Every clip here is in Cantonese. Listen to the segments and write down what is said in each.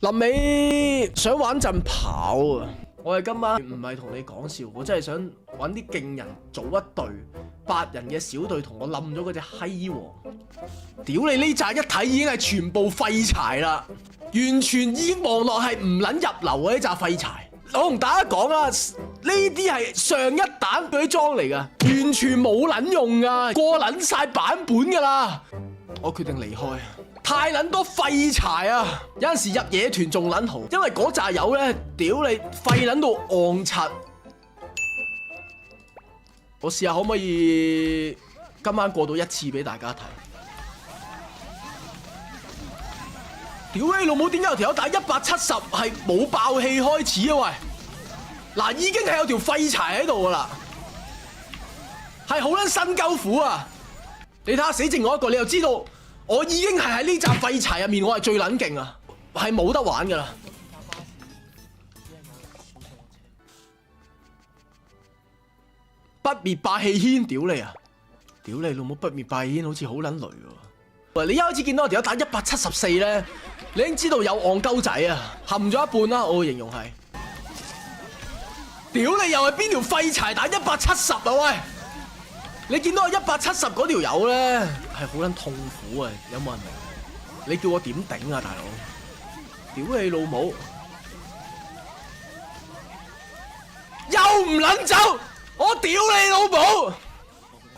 臨尾想玩陣跑啊！我哋今晚唔係同你講笑，我真係想揾啲勁人組一隊8人嘅小隊同我冧咗嗰隻閪王。屌你呢扎一睇已經係全部廢柴啦，完全已經望落係唔撚入流嘅呢扎廢柴。我同大家講啊，呢啲係上一彈嗰啲裝嚟噶，完全冇撚用噶，過撚晒版本噶啦。我決定離開。太撚多廢柴啊！有陣時入野團仲撚好，因為嗰扎友咧，屌你廢撚到戇柒。我試下可唔可以今晚過到一次俾大家睇？屌你老母，點解有條友打170係冇爆氣開始啊？喂，嗱已經係有條廢柴喺度噶啦，係好撚新鳩苦啊！你睇下死剩我一個，你就知道。我已經係喺呢紮廢柴入面，我係最撚勁啊，係冇得玩噶啦！不滅霸氣軒，屌你啊！屌你老母，不滅霸氣軒好似好撚雷喎！喂，你一開始見到我條友打174咧，你已經知道有戇鳩仔啊，含咗一半啦，我會形容係。屌你又係邊條廢柴打170啊喂！你見到我170嗰條友咧，係好撚痛苦啊！有冇人明？你叫我點頂啊，大佬？屌你老母！又唔撚走！我屌你老母！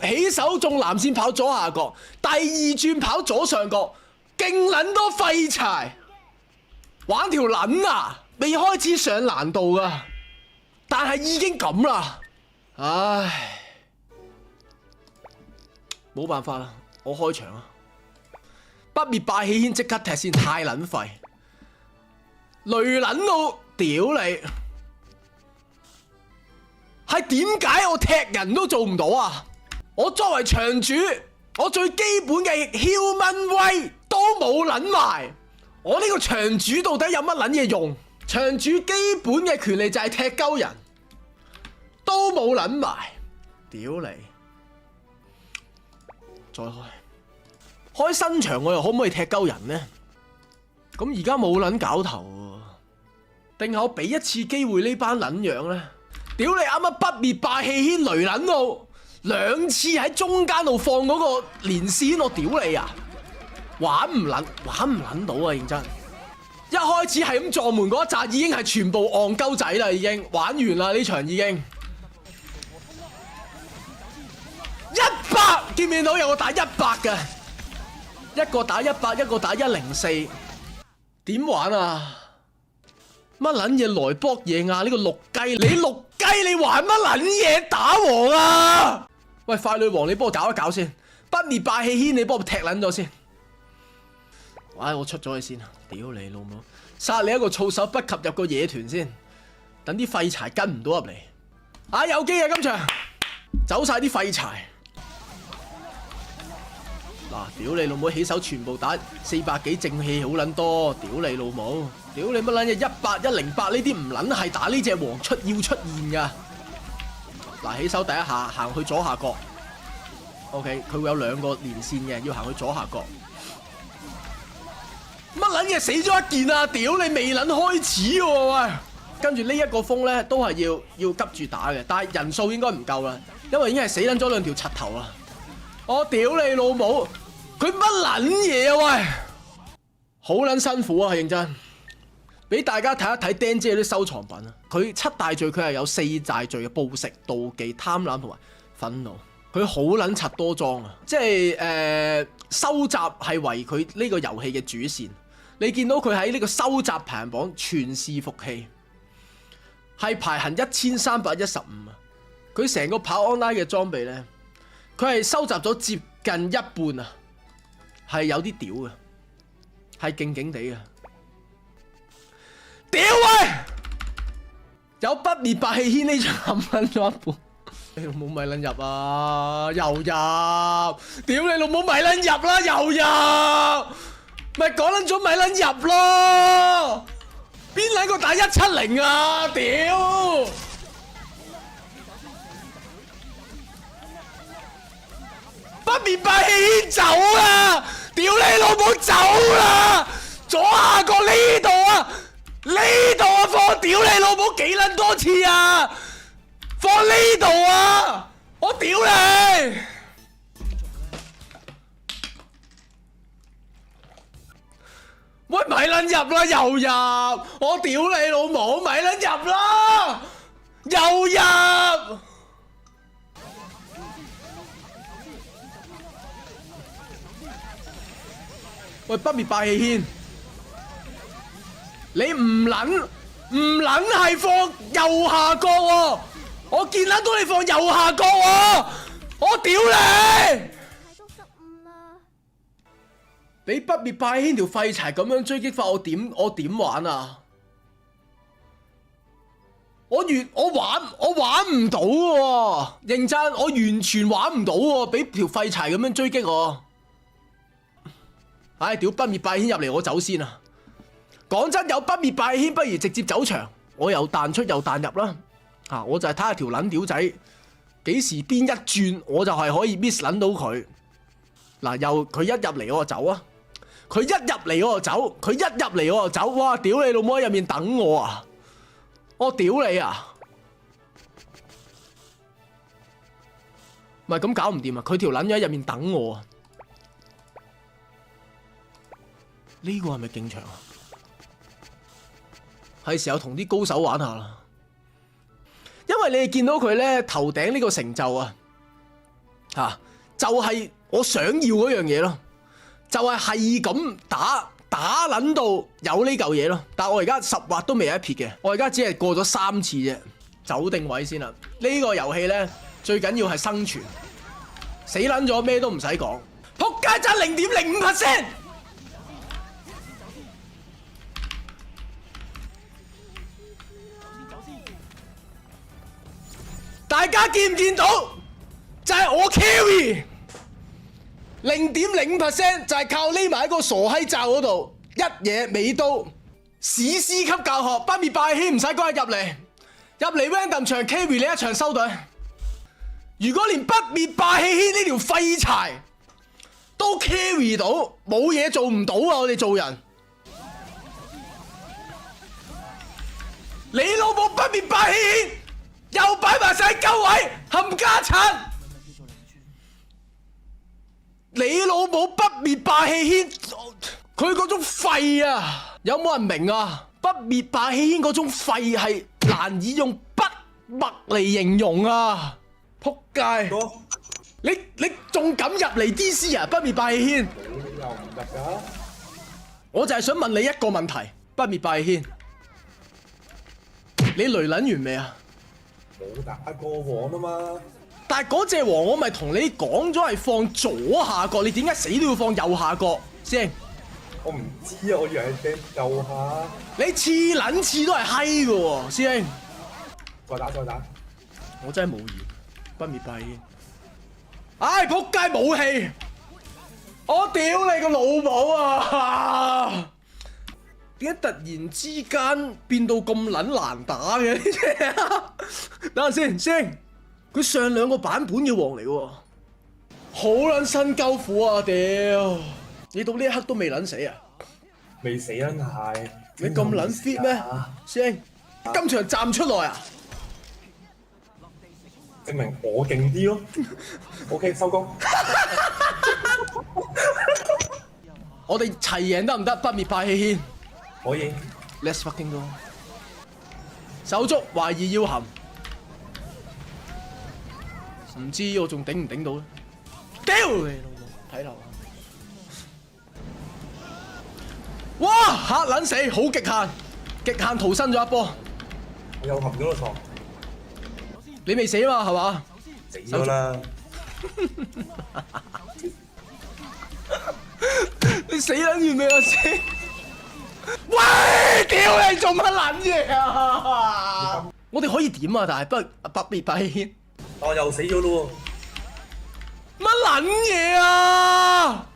起手中藍線跑左下角，第二轉跑左上角，勁撚多廢柴！玩條撚啊！未開始上難度噶，但係已經咁啦，唉。冇辦法啦，我開場啊！不滅霸氣軒即刻踢先，太撚廢，雷撚到屌你！係點解我踢人都做唔到啊？我作為場主，我最基本嘅 human 威都冇撚埋，我呢個場主到底有乜撚嘢用？場主基本嘅權利就係踢鳩人，都冇撚埋，屌你！再開新場，我又可唔可以踢鳩人呢？咁而家冇撚搞頭喎，定係我俾一次機會呢班撚樣呢？屌你啱啱不滅霸氣軒雷撚到兩次喺中間度放嗰個連線，我屌你啊！玩唔撚到啊！認真，一開始係咁撞門嗰一紮已經係全部戇鳩仔啦，已經玩完啦呢場已經。100見唔見到有個打100嘅，一個打100，一個打104，點玩啊？乜撚嘢來搏嘢啊？呢個綠雞，你綠雞你玩乜撚嘢打王啊？喂，快女王你幫我搞一搞先，不滅霸氣軒你幫我踢撚咗先。唉，我出咗去先啊！屌你老母，殺你一個措手不及入個野團先，等啲廢柴跟唔到入嚟。啊有機啊今場，走晒啲廢柴。嗱，屌你老母！起手全部打400幾正氣，好撚多！屌你老母！屌你乜撚嘢100、108呢啲唔撚係打呢隻王要出現噶。嗱，起手第一下行去左下角 ，OK， 佢會有2個連線嘅，要行去左下角。乜撚嘢死咗一件啊！屌你未撚開始喎喂！跟住呢一個風咧都係要急住打嘅，但係人數應該唔夠啦，因為已經係死撚咗2條柒頭啦。我屌你老母！佢乜撚嘢啊喂！好撚辛苦啊，認真。俾大家睇一睇釘姐啲收藏品啊！佢7大罪佢係有4大罪嘅：暴食、妒忌、貪婪同埋憤怒。佢好撚柒多裝啊！即係收集係為佢呢個遊戲嘅主線。你見到佢喺呢個收集排行榜全是福氣，係排行1315啊！佢成個跑 online 嘅裝備咧，佢係收集咗接近一半啊！係有啲屌嘅，係勁勁地嘅。屌喂！有不滅霸氣軒呢場冚撚咗一半，你老母咪撚入啊！又入！屌你老母咪撚入啦！又入！咪講撚咗咪撚入咯！邊撚個打170啊？屌！不滅霸氣軒走啦！屌你老母走啦！左下角放呢度啊！呢度啊！放屌你老母幾撚多次啊！放呢度啊！我屌你！喂，咪撚入啦，又入！我屌你老母，咪撚入啦！又入！喂，不滅霸氣軒，你唔撚係放右下角喎！我見撚到你放右下角喎！我屌你！俾不滅霸氣軒條廢柴咁樣追擊法，我點玩啊？我玩唔到喎！認真，我完全玩唔到喎！俾條廢柴咁樣追擊我。唉，屌不滅霸氣軒入嚟，我走先啊！講真，有不滅霸氣軒，不如直接走場。我又彈出又彈入啦。我就係睇下條撚屌仔幾時邊一轉，我就係可以 miss 撚到佢。嗱，又佢一入嚟我就走啊！佢一入嚟我就走，佢一入嚟我就走。哇！屌你老母喺入面等我啊！我屌你啊！唔係咁搞唔掂啊！佢條撚咗喺入面等我啊！呢個係咪勁場啊？係時候同啲高手玩下啦。因為你哋見到佢咧頭頂呢個成就啊，就係我想要嗰樣嘢咯，就係咁打撚到有呢嚿嘢咯。但係我而家10劃都未有一撇嘅，我而家只係過咗3次啫，走定位先啦。呢個遊戲咧最緊要係生存，死撚咗咩都唔使講，仆街爭0.05%。大家見唔見到？就係我 carry 0.05%，就係靠匿埋喺個傻閪罩嗰度，一嘢尾刀史詩級教學，不滅霸氣軒唔使嗰日入嚟 random 場 carry 你一場收隊。如果連不滅霸氣軒呢條廢柴都 carry 到，冇嘢做唔到啊！我哋做人，你老母不滅霸氣軒！又擺埋晒鳩位，冚家鏟！你老母不滅霸氣軒，佢嗰種廢啊，有冇人明啊？不滅霸氣軒嗰種廢係難以用筆墨嚟形容啊！仆街！你仲敢入嚟 DC 啊？不滅霸氣軒，又唔入㗎？我就係想問你一個問題，不滅霸氣軒，你雷撚完未啊？冇打過王啊嘛，但係嗰隻王我咪同你講咗係放左下角，你點解死都要放右下角先？我唔知啊，我以為係掟右下。你次撚次都係閪嘅喎，師兄。再打，我真係無言，不滅霸氣軒。唉，仆街武器，我屌你個老母啊！點解突然之間變到咁撚難打嘅？等下先，師兄，佢上2個版本嘅王嚟喎，好撚新鳩苦啊！屌，你到呢一刻都未撚死啊？未死啦，係你咁撚 fit 咩？師兄，今場站出來啊！證明我勁啲咯。OK， 收工。我哋齊贏得唔得？不滅霸氣軒。可以 ，Let's fucking go！ 手足懷疑要含，唔知我仲頂唔頂到咧？屌你老母！睇樓啊！哇！嚇撚死，好極限逃生咗一波。我又含咗個床。你未死嘛？係嘛？死咗啦！你死撚完未啊？先？喂！屌你做乜撚嘢啊？我哋可以點啊？但係不滅霸氣軒，我又死咗咯乜撚嘢啊？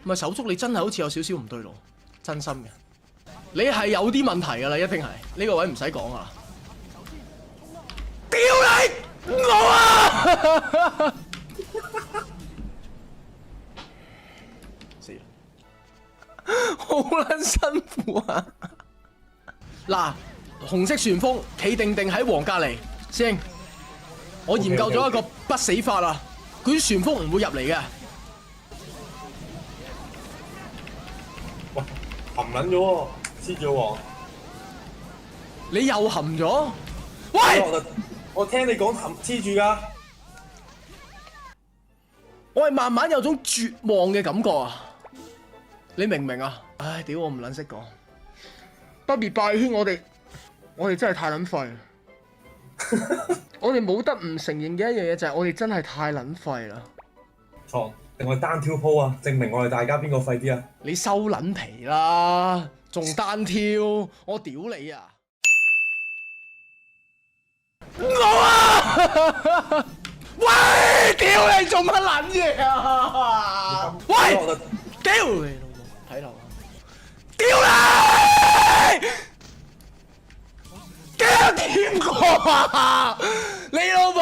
唔係手足，你真係好似有少少唔對路，真心嘅。你係有啲問題㗎啦，一定係呢個位唔使講啊！屌你我啊！死啦！好撚辛苦啊！嗱，紅色旋風企定定喺黃隔離，師兄，我研究咗一個不死法啊！佢啲旋風唔會入嚟嘅。喂，含撚咗喎，黐住喎。你又含咗？喂！我聽你講含黐住㗎。我係慢慢有種絕望嘅感覺啊！你明唔明啊？唉，屌我唔撚識講。不滅拜圈，我哋真係太撚廢。我哋冇得唔承認嘅一樣嘢就係我哋真係太撚廢啦。錯，定係單挑鋪啊？證明我哋大家邊個廢啲啊？你收撚皮啦，仲單挑，我屌你啊！我啊！喂，屌你做乜撚嘢啊？喂，屌你老母，睇樓啊！屌你！屌點過啊？你老母！